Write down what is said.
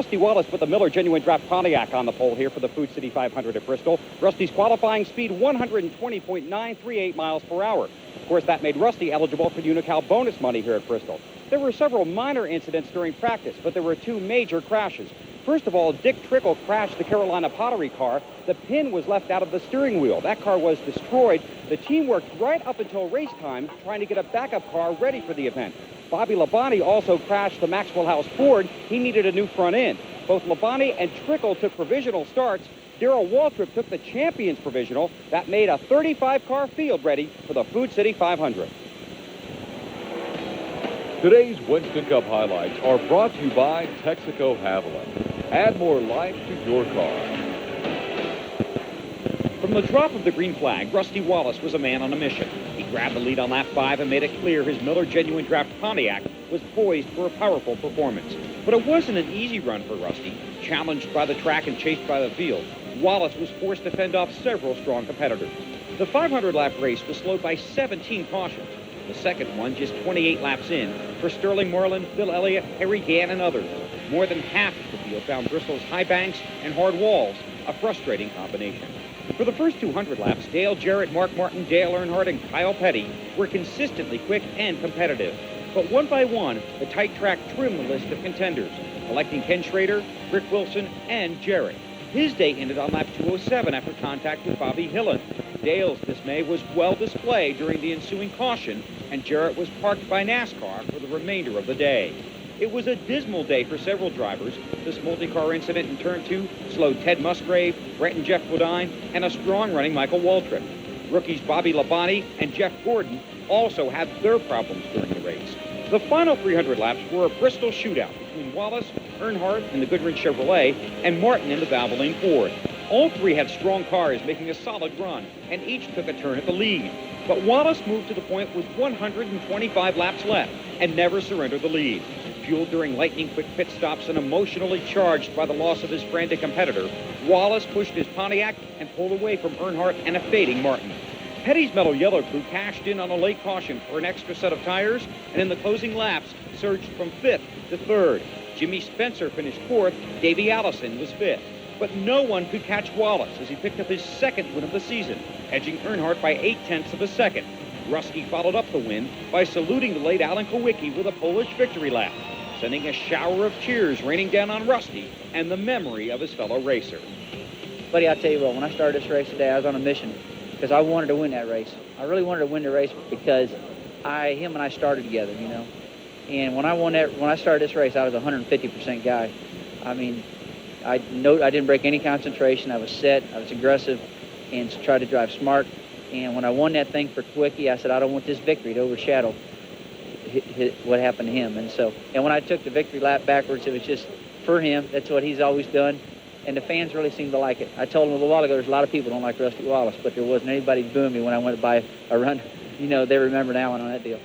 Rusty Wallace put the Miller Genuine Draft Pontiac on the pole here for the Food City 500 at Bristol. Rusty's qualifying speed, 120.938 miles per hour. Of course, that made Rusty eligible for Unocal bonus money here at Bristol. There were several minor incidents during practice, but there were two major crashes. First of all, Dick Trickle crashed the Carolina Pottery car. The pin was left out of the steering wheel. That car was destroyed. The team worked right up until race time trying to get a backup car ready for the event. Bobby Labonte also crashed the Maxwell House Ford. He needed a new front end. Both Labonte and Trickle took provisional starts. Darrell Waltrip took the Champions Provisional. That made a 35-car field ready for the Food City 500. Today's Winston Cup highlights are brought to you by Texaco Haviland. Add more life to your car. From the drop of the green flag, Rusty Wallace was a man on a mission. He grabbed the lead on lap 5 and made it clear his Miller Genuine Draft Pontiac was poised for a powerful performance. But it wasn't an easy run for Rusty. Challenged by the track and chased by the field, Wallace was forced to fend off several strong competitors. The 500-lap race was slowed by 17 cautions. The second one just 28 laps in for Sterling Moreland, Phil Elliott, Harry Gann, and others. More than half of the field found Bristol's high banks and hard walls, a frustrating combination. For the first 200 laps, Dale Jarrett, Mark Martin, Dale Earnhardt, and Kyle Petty were consistently quick and competitive. But one by one, the tight track trimmed the list of contenders, electing Ken Schrader, Rick Wilson, and Jarrett. His day ended on lap 207 after contact with Bobby Hillen. Dale's dismay was well displayed during the ensuing caution, and Jarrett was parked by NASCAR for the remainder of the day. It was a dismal day for several drivers. This multi-car incident in Turn 2 slowed Ted Musgrave, Brett and Jeff Bodine, and a strong-running Michael Waltrip. Rookies Bobby Labonte and Jeff Gordon also had their problems during the race. The final 300 laps were a Bristol shootout between Wallace, Earnhardt in the Goodwrench Chevrolet, and Martin in the Valvoline Ford. All three had strong cars making a solid run, and each took a turn at the lead. But Wallace moved to the point with 125 laps left and never surrendered the lead. Fueled during lightning-quick pit stops and emotionally charged by the loss of his frantic competitor, Wallace pushed his Pontiac and pulled away from Earnhardt and a fading Martin. Petty's Mellow Yellow crew cashed in on a late caution for an extra set of tires, and in the closing laps, surged from 5th to 3rd. Jimmy Spencer finished 4th, Davey Allison was 5th. But no one could catch Wallace as he picked up his second win of the season, edging Earnhardt by 0.8 of a second. Rusty followed up the win by saluting the late Alan Kowicki with a Polish victory lap, sending a shower of cheers raining down on Rusty and the memory of his fellow racer. Buddy, I'll tell you what, when I started this race today, I was on a mission because I wanted to win that race. I really wanted to win the race because him and I started together, you know. And when I started this race, I was a 150% guy. I mean, I didn't break any concentration. I was set, I was aggressive, and tried to drive smart. And when I won that thing for Kowicki, I said, I don't want this victory to overshadow what happened to him. And when I took the victory lap backwards, it was just for him. That's what he's always done. And the fans really seemed to like it. I told them a while ago, there's a lot of people don't like Rusty Wallace, but there wasn't anybody booing me when I went by a run. You know, they remember now on that deal.